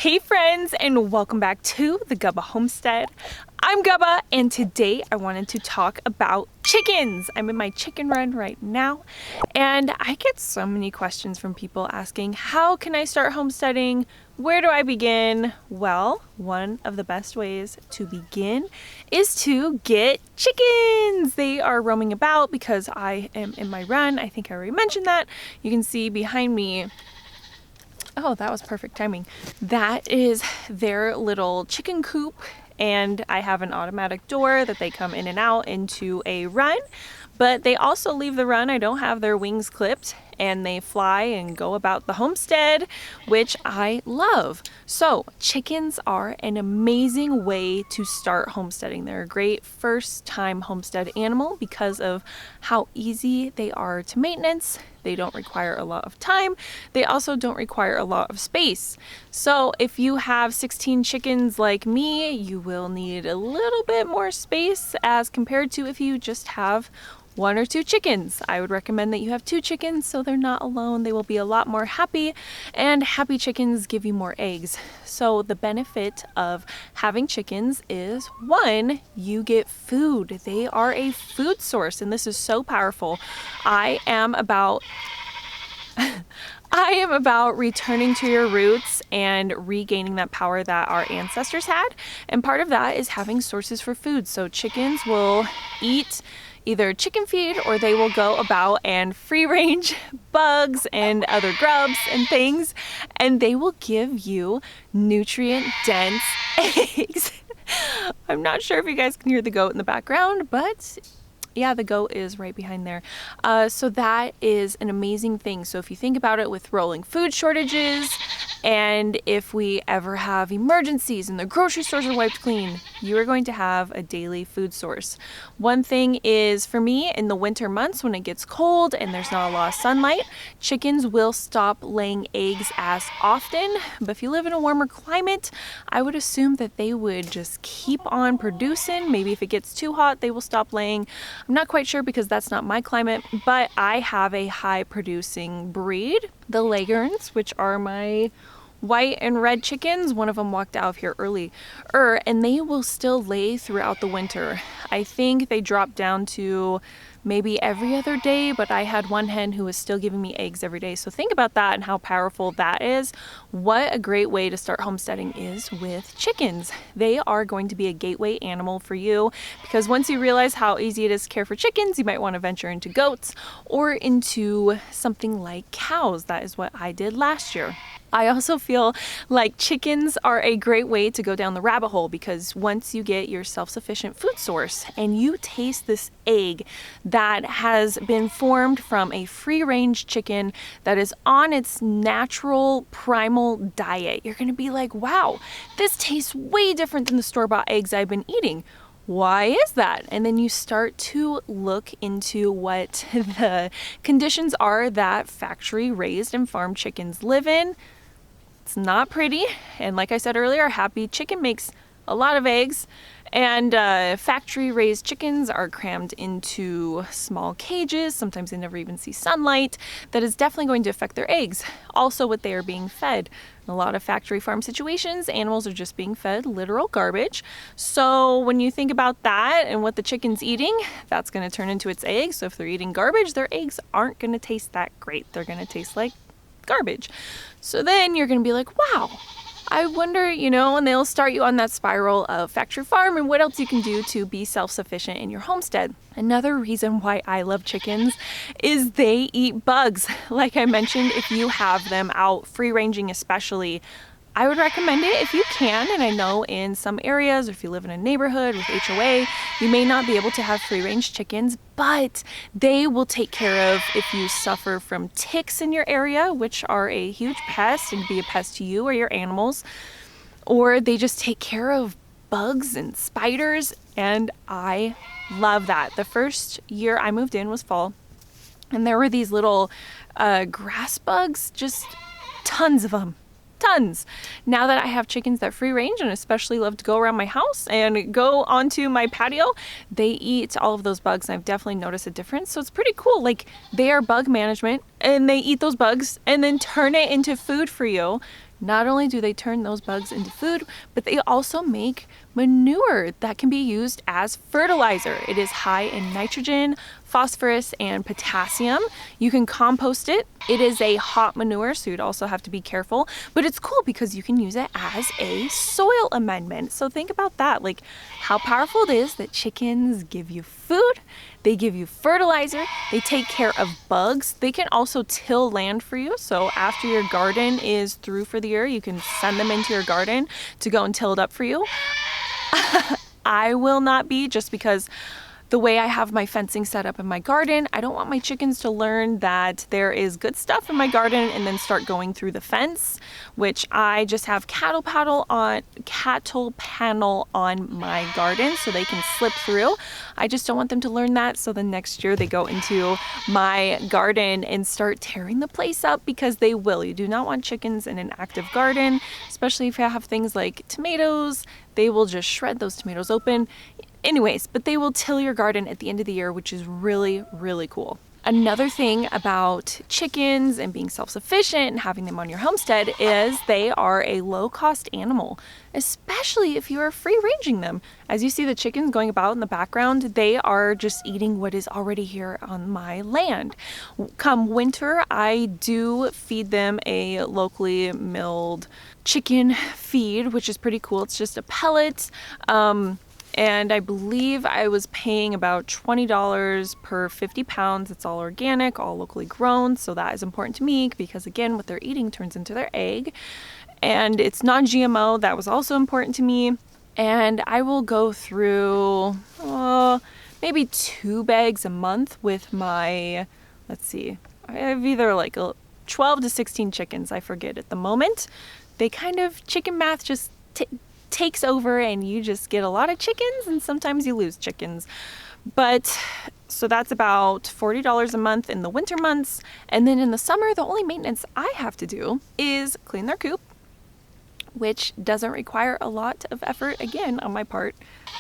Hey friends, and welcome back to the Gubba Homestead. I'm Gubba, and today I wanted to talk about chickens. I'm in my chicken run right now, and I get so many questions from people asking, how can I start homesteading? Where do I begin? Well, one of the best ways to begin is to get chickens. They are roaming about because I am in my run. I think I already mentioned that. You can see behind me. Oh, that was perfect timing. That is their little chicken coop, and I have an automatic door that they come in and out into a run, but they also leave the run. I don't have their wings clipped, and they fly and go about the homestead, which I love. So chickens are an amazing way to start homesteading. They're a great first time homestead animal because of how easy they are to maintenance. They don't require a lot of time. They also don't require a lot of space. So if you have 16 chickens like me, you will need a little bit more space as compared to if you just have 1 or 2 chickens. I would recommend that you have 2 chickens so they're not alone. They will be a lot more happy, and happy chickens give you more eggs. So the benefit of having chickens is, 1, you get food. They are a food source, and this is so powerful. I am about returning to your roots and regaining that power that our ancestors had. And part of that is having sources for food. So chickens will eat either chicken feed, or they will go about and free range bugs and other grubs and things, and they will give you nutrient dense eggs. I'm not sure if you guys can hear the goat in the background, but yeah, the goat is right behind there. So that is an amazing thing. So if you think about it, with rolling food shortages, and if we ever have emergencies and the grocery stores are wiped clean, you are going to have a daily food source. One thing is, for me, in the winter months when it gets cold and there's not a lot of sunlight, chickens will stop laying eggs as often. But if you live in a warmer climate, I would assume that they would just keep on producing. Maybe if it gets too hot, they will stop laying. I'm not quite sure because that's not my climate, but I have a high producing breed, the 𝐚𝐴𝐻𝐿𝐴𝐻𝐿, which are my white and red chickens. One of them walked out of here early, and they will still lay throughout the winter. I think they dropped down to maybe every other day, but I had one hen who was still giving me eggs every day. So think about that and how powerful that is. What a great way to start homesteading is with chickens. They are going to be a gateway animal for you, because once you realize how easy it is to care for chickens, you might want to venture into goats or into something like cows. That is what I did last year. I also feel like chickens are a great way to go down the rabbit hole, because once you get your self-sufficient food source and you taste this egg that has been formed from a free-range chicken that is on its natural primal diet, you're going to be like, wow, this tastes way different than the store-bought eggs I've been eating. Why is that? And then you start to look into what the conditions are that factory raised and farmed chickens live in. It's not pretty, and like I said earlier, a happy chicken makes a lot of eggs, and factory raised chickens are crammed into small cages. Sometimes they never even see sunlight. That is definitely going to affect their eggs. Also, what they are being fed. In a lot of factory farm situations, animals are just being fed literal garbage. So when you think about that and what the chicken's eating, that's going to turn into its eggs. So if they're eating garbage, their eggs aren't going to taste that great. They're going to taste like garbage. So then you're going to be like, wow, I wonder, and they'll start you on that spiral of factory farm and what else you can do to be self-sufficient in your homestead. Another reason why I love chickens is they eat bugs. Like I mentioned, if you have them out free ranging especially, I would recommend it if you can. And I know in some areas, or if you live in a neighborhood with HOA, you may not be able to have free range chickens, but they will take care of if you suffer from ticks in your area, which are a huge pest and be a pest to you or your animals, or they just take care of bugs and spiders. And I love that. The first year I moved in was fall, and there were these little grass bugs, just tons of them. Tons. Now that I have chickens that free range and especially love to go around my house and go onto my patio, they eat all of those bugs, and I've definitely noticed a difference. So it's pretty cool. Like, they are bug management, and they eat those bugs and then turn it into food for you. Not only do they turn those bugs into food, but they also make manure that can be used as fertilizer. It is high in nitrogen, phosphorus, and potassium. You can compost it. It is a hot manure, so you'd also have to be careful, but it's cool because you can use it as a soil amendment. So think about that, like how powerful it is that chickens give you food, they give you fertilizer, they take care of bugs. They can also till land for you. So after your garden is through for the year, you can send them into your garden to go and till it up for you. I will not be, just because the way I have my fencing set up in my garden, I don't want my chickens to learn that there is good stuff in my garden and then start going through the fence, which I just have cattle panel on my garden so they can slip through. I just don't want them to learn that, so the next year they go into my garden and start tearing the place up, because they will. You do not want chickens in an active garden, especially if you have things like tomatoes. They will just shred those tomatoes open. Anyways, but they will till your garden at the end of the year, which is really, really cool. Another thing about chickens and being self-sufficient and having them on your homestead is they are a low-cost animal, especially if you are free-ranging them. As you see the chickens going about in the background, they are just eating what is already here on my land. Come winter, I do feed them a locally milled chicken feed, which is pretty cool. It's just a pellet. And I believe I was paying about $20 per 50 pounds. It's all organic, all locally grown. So that is important to me because, again, what they're eating turns into their egg. And it's non-GMO. That was also important to me. And I will go through maybe 2 bags a month with my, let's see, I have either like 12 to 16 chickens. I forget at the moment. They kind of, chicken math just takes over and you just get a lot of chickens, and sometimes you lose chickens. But so that's about $40 a month in the winter months. And then in the summer, the only maintenance I have to do is clean their coop, which doesn't require a lot of effort, again, on my part,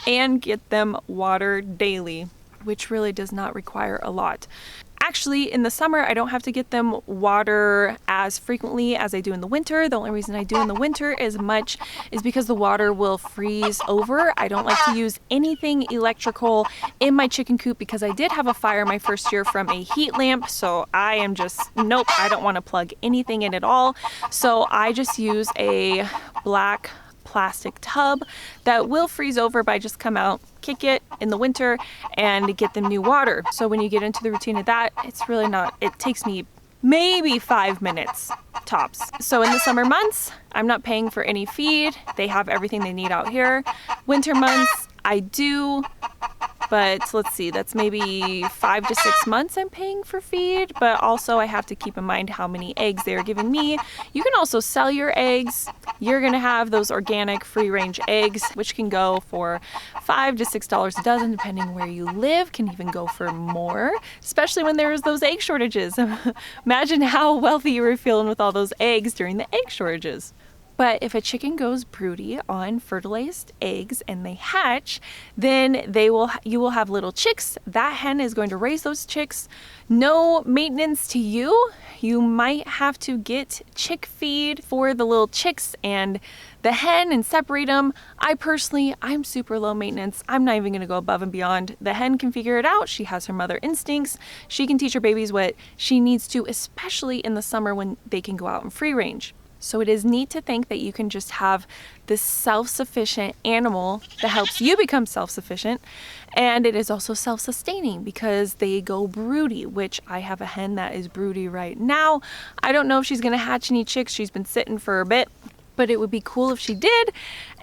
and get them water daily, which really does not require a lot. Actually, in the summer, I don't have to get them water as frequently as I do in the winter. The only reason I do in the winter as much is because the water will freeze over. I don't like to use anything electrical in my chicken coop because I did have a fire my first year from a heat lamp. So I am just, nope, I don't want to plug anything in at all. So I just use a black plastic tub that will freeze over, but I just come out, kick it in the winter, and get them new water. So when you get into the routine of that, it's really not, it takes me maybe 5 minutes tops. So in the summer months, I'm not paying for any feed. They have everything they need out here. Winter months, I do, but let's see, that's maybe 5 to 6 months I'm paying for feed, but also I have to keep in mind how many eggs they're giving me. You can also sell your eggs. You're gonna have those organic free-range eggs, which can go for $5 to $6 a dozen, depending where you live, can even go for more, especially when there's those egg shortages. Imagine how wealthy you were feeling with all those eggs during the egg shortages. But if a chicken goes broody on fertilized eggs and they hatch, then you will have little chicks. That hen is going to raise those chicks. No maintenance to you. You might have to get chick feed for the little chicks and the hen and separate them. I'm super low maintenance. I'm not even going to go above and beyond. The hen can figure it out. She has her mother instincts. She can teach her babies what she needs to, especially in the summer when they can go out in free range. So it is neat to think that you can just have this self-sufficient animal that helps you become self-sufficient. And it is also self-sustaining because they go broody, which I have a hen that is broody right now. I don't know if she's going to hatch any chicks. She's been sitting for a bit, but it would be cool if she did.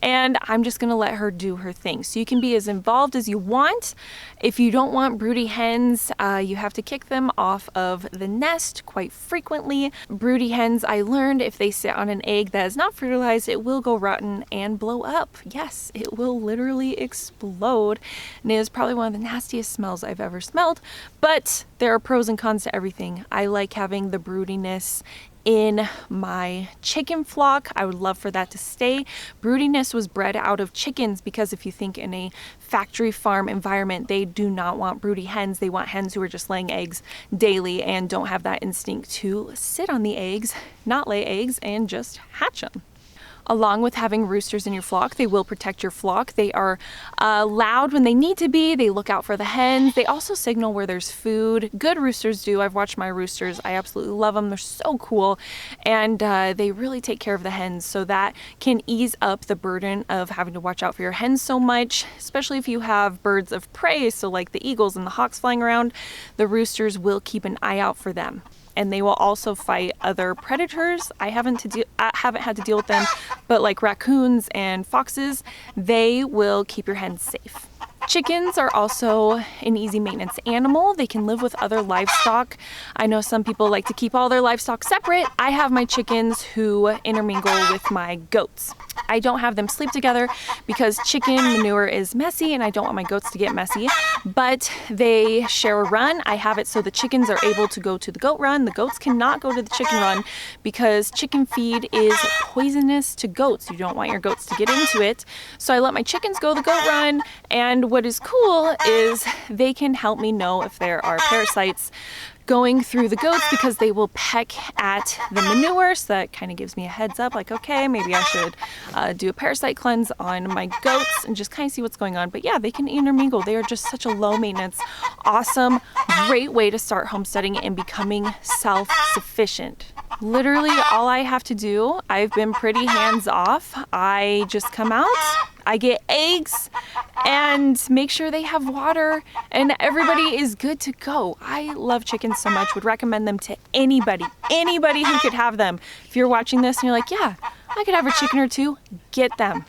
And I'm just going to let her do her thing. So you can be as involved as you want. If you don't want broody hens, you have to kick them off of the nest quite frequently. Broody hens, I learned, if they sit on an egg that is not fertilized, it will go rotten and blow up. Yes, it will literally explode. And it is probably one of the nastiest smells I've ever smelled. But there are pros and cons to everything. I like having the broodiness in my chicken flock. I would love for that to stay. Broodiness was bred out of chickens because if you think in a factory farm environment, they do not want broody hens. They want hens who are just laying eggs daily and don't have that instinct to sit on the eggs, not lay eggs, and just hatch them. Along with having roosters in your flock, they will protect your flock. They are loud when they need to be. They look out for the hens. They also signal where there's food. Good roosters do. I've watched my roosters. I absolutely love them. They're so cool. And they really take care of the hens. So that can ease up the burden of having to watch out for your hens so much, especially if you have birds of prey. So like the eagles and the hawks flying around, the roosters will keep an eye out for them. And they will also fight other predators. I haven't had to deal with them, but like raccoons and foxes, they will keep your hens safe. Chickens are also an easy maintenance animal. They can live with other livestock. I know some people like to keep all their livestock separate. I have my chickens who intermingle with my goats. I don't have them sleep together because chicken manure is messy and I don't want my goats to get messy, but they share a run. I have it so the chickens are able to go to the goat run. The goats cannot go to the chicken run because chicken feed is poisonous to goats. You don't want your goats to get into it. So I let my chickens go the goat run, and what is cool is they can help me know if there are parasites going through the goats because they will peck at the manure. So that kind of gives me a heads up, like, okay, maybe I should do a parasite cleanse on my goats and just kind of see what's going on. But yeah, they can intermingle. They are just such a low maintenance, awesome, great way to start homesteading and becoming self-sufficient. Literally all I have to do, I've been pretty hands off. I just come out, I get eggs and make sure they have water and everybody is good to go. I love chickens so much, would recommend them to anybody who could have them. If you're watching this and you're like, yeah, I could have a chicken or two, get them.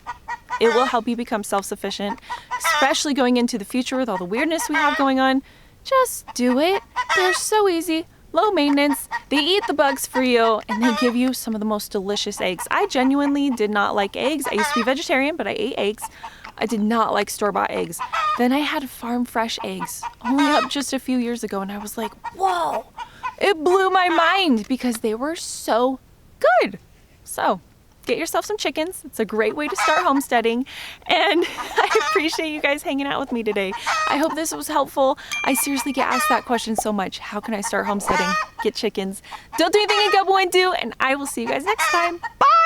It will help you become self-sufficient, especially going into the future with all the weirdness we have going on. Just do it. They're so easy. Low maintenance, they eat the bugs for you, and they give you some of the most delicious eggs. I genuinely did not like eggs. I used to be vegetarian, but I ate eggs. I did not like store-bought eggs. Then I had farm fresh eggs, only up just a few years ago, and I was like, whoa, it blew my mind because they were so good. So get yourself some chickens. It's a great way to start homesteading. And I appreciate you guys hanging out with me today. I hope this was helpful. I seriously get asked that question so much. How can I start homesteading? Get chickens. Don't do anything a gut won't do. And I will see you guys next time. Bye.